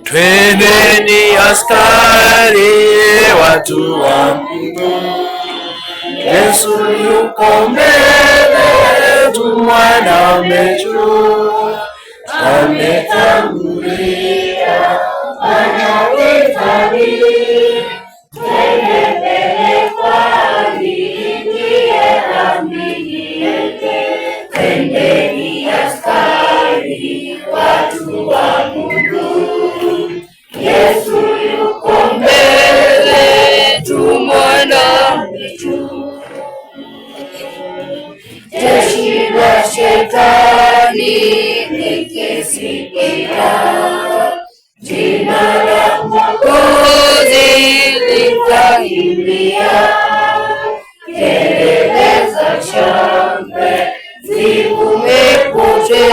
Twendeni askari, watu wa Mungu. Yesu yuko mbele, tumwana amechu, ametangulia, anawetani. Twende mbele kwani ndiye amini yake. Twendeni askari, watu wa Mungu. Yesu yuko mbele, tumwana amechu. Jeshi la shetani likisikia jina la Mwokozi likakimbia, kelele za shangwe zivume kote.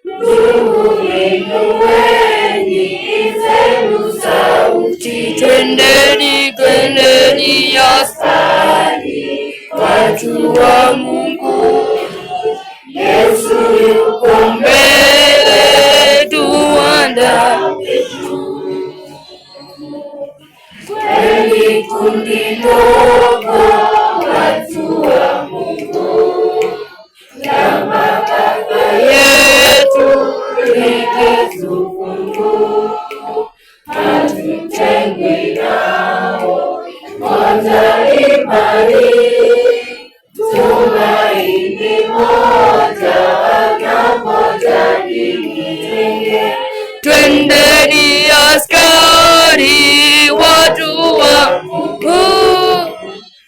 Ndugu, inueni zenu sauti, twendeni, twendeni askari, watu wa Mungu. Yesu yuko mbele, tuandame juu. Kweli kundi dogo, watu wa Mungu, kama Baba yetu likitufungu, hatutengwi nao, moja imani, tumaini moja na moja nyingine. Twendeni askari, watu wa Mungu.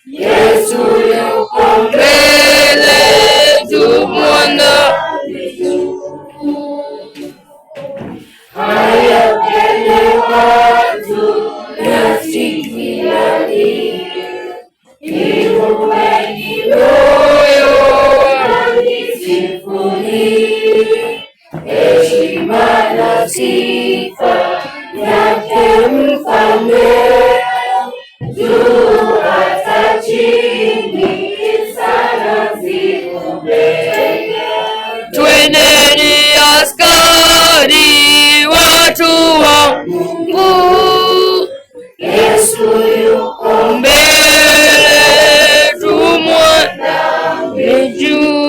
Yesu yuko mbele, tumwana amechu. Haya mbele watu nasikiani, inueni moyo na nisifuni, heshima na sifa yake Mfalme, juu hata chini sana zikubenge. Twendeni askari, watu wa Mungu. Yesu yuko mbele, tumwandame juu.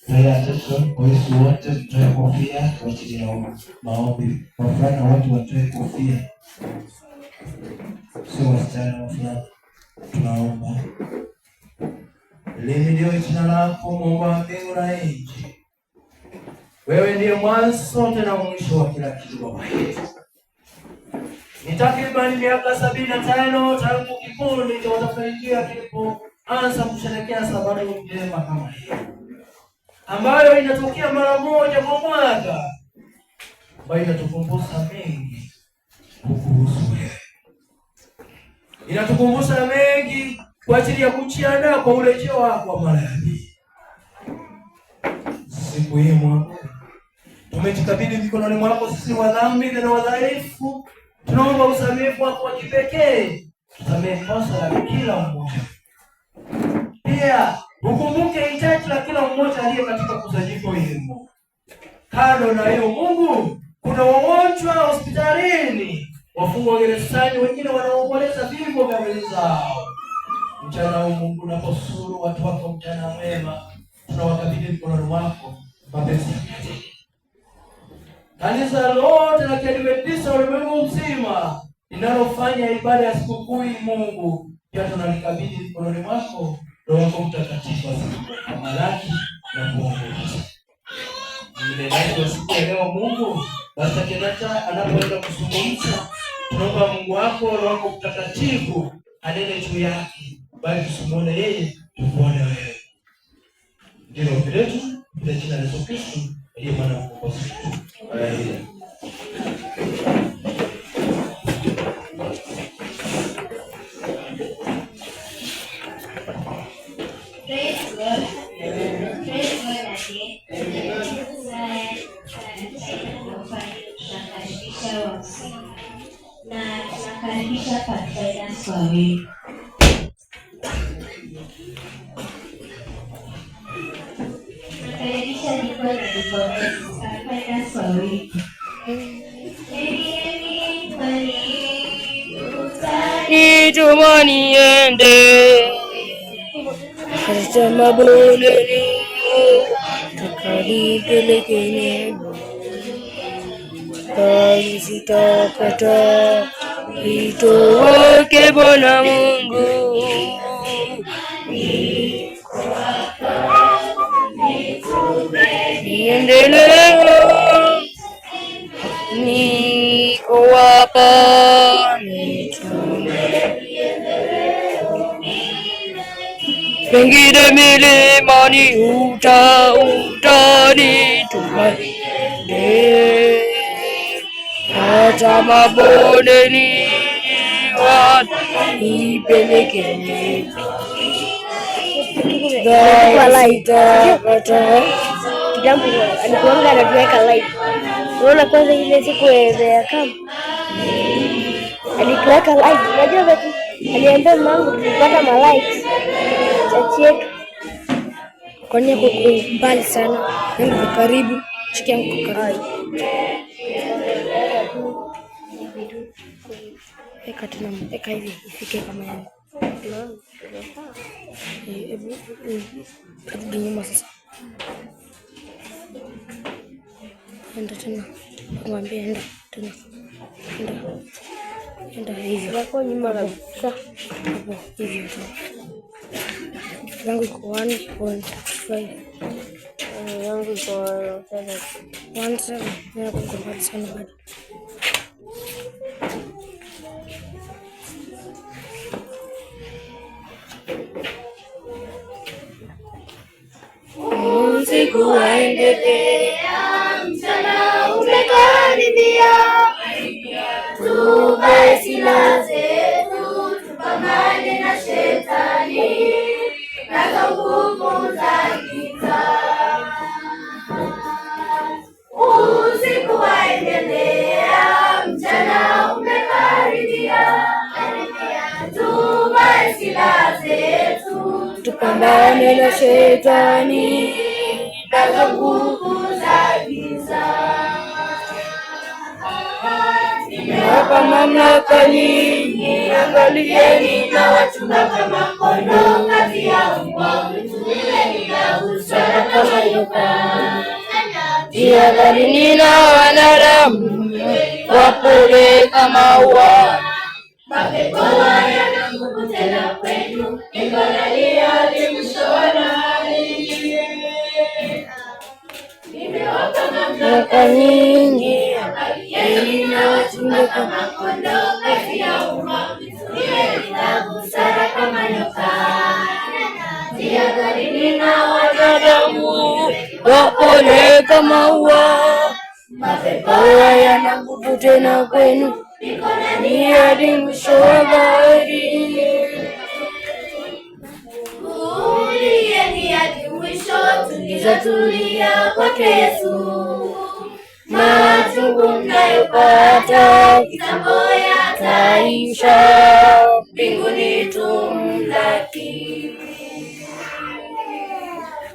Yesu wote tutoe kofia kwa ajili ya maombi. Wavulana wote watoe kofia, sio wasichana, wavulana. Tunaomba. Lihimidiwe jina lako, Mungu wa mbingu na nchi. Wewe ndiye mwanzo tena mwisho wa kila kitu, Baba yetu. Ni takribani miaka 75 tangu kikundi cha Watafarikia kilipoanza kusherehekea sabato njema kama hii, ambayo inatokea mara moja kwa mwaka, ambayo inatukumbusha mengi kuhusu wewe. Inatukumbusha mengi kwa ajili ya kujiandaa kwa urejeo wako wa mara ya pili. Siku hii Mungu, tumejikabidhi mikononi mwako sisi wa dhambi na wadhaifu. Tunaomba usamehe wako wa kipekee, tusamehe kosa la kila mmoja. Pia ukumbuke hitaji la kila mmoja aliye katika kusanyiko hili. Kando na hiyo Mungu, kuna wagonjwa hospitalini, wafungwa gerezani, wengine wanaomboleza vifo vya wenzao. Mchana huu Mungu, unaposuru watu wako mchana mwema, tunawakabidhi mikononi mwako mapenzi yako. Kanisa lote la Kiadventista ulimwengu mzima linalofanya ibada ya sikukuu hii Mungu, pia tunalikabidhi mikononi mwako. Roho yako Mtakatifu amalaki na kuongoza. Mnenaji wa siku ya leo Mungu, basi kenacha anapoenda kuzungumza, tunaomba Mungu wako, Roho yako Mtakatifu anene juu yake, bali tusimuone yeye, tumuone wewe. Ndilo ombi letu kwa jina la Yesu Kristo, aliye mwana wa Mungu. Amen. Nituma niende katika mabondeni, takanipeleke neno, bali sitakataa wito wake Bwana Mungu. Niendelee, niko hapa, pengine milimani utanituma, hata mabondeni wanipeleke, jambo alikuanga anatuweka live. Unaona kwanza ile siku ya camp alituweka live. Unajua basi aliambia mwanangu tulipata ma likes chachi yetu. Kwani kuko mbali sana. Ndio karibu. Chiki yangu karibu. Eka tena eka hivi ifike kama yangu. Hebu nyuma sasa. Enda tena. Mwambie enda tena. Enda hivi. Wako nyuma kabisa. Hapo hivi tu. Yangu iko 1.5. Yangu iko 1.7. Mimi kukombati sana bado. Usiku waendelea, mchana umekaribia, tuvae silaha zetu, tupambane na shetani na nguvu za giza. Usiku waendelea, mchana umekaribia, tuvae silaha zetu, tupambane na shetani na nguvu za giza. Nimewapa mamlaka nyinyi, angalieni na wachunga kama kondoo kati ya mbwa mwitu, na busara kama nyoka. Jihadharini na wanadamu, wapole kama ua. Mapepo hayana nguvu tena kwenu, nikonalia hadi mwisho wa dahari. Nimewapa mamlaka nyingi, angalieni na wachunge kama kondoo kati ya mbwa mwitu, na busara kama nyoka. Jihadharini na wanadamu, wapole kama ua. Mapepo hayana nguvu tena kwenu, nikonalia hadi mwisho wa dahari. Tulieni hadi mwisho, tulizatulia kwake Yesu. Machungu mnayopata kitambo yataisha, mbinguni tumlaki.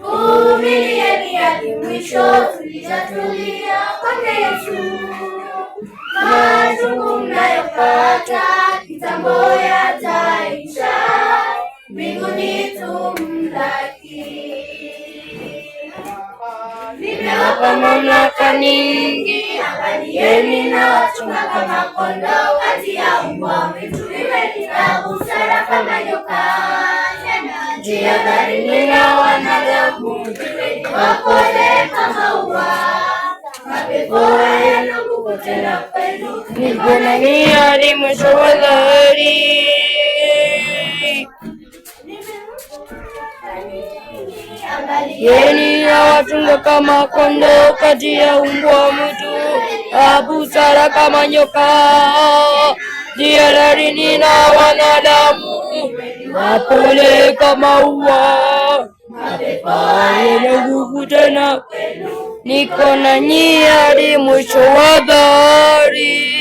Vumilieni hadi mwisho, tulizatulia kwake Yesu. Machungu mnayopata kitambo yataisha, mbinguni tumlaki. Nimewapa mamlaka nyingi, angalieni na wachunga kama kondoo kati ya mbwa mwitu, na busara kama nyoka. Jihadharini na wanadamu, wapole kama ua. Mapepo hayana nguvu tena kwenu, nikonalia hadi mwisho wa dahari. Angalieni na wachunga kama kondoo kati ya mbwa mwitu, na busara kama nyoka. Jihadharini na wanadamu, wapole kama ua. Mapepo hayana nguvu tena kwenu, nikonanyi hadi mwisho wa dahari.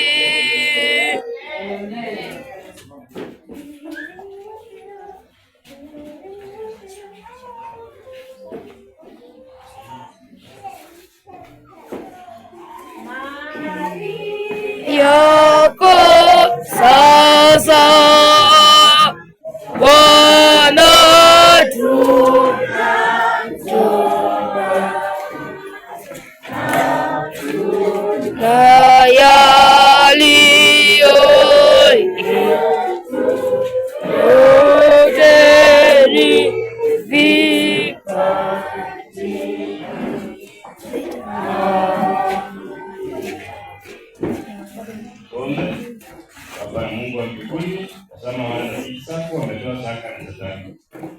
Bwana na yaliyo yote ni vipaji. Baba Mungu wa mbinguni, tazama wana zako wametoa zaka na sadaka.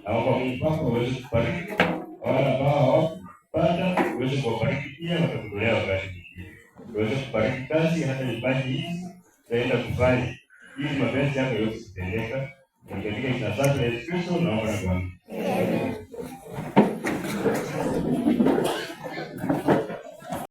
Naomba Mungu wako uweze kubariki wale ambao hawakupata, uweze kuwabariki pia watakutolea wakati mwingine. Uweze kubariki kazi hata nyumbani hizi tutaenda kufanya ili mapenzi yako yaweze kutendeka. Katika jina la Yesu Kristo naomba na kuamini.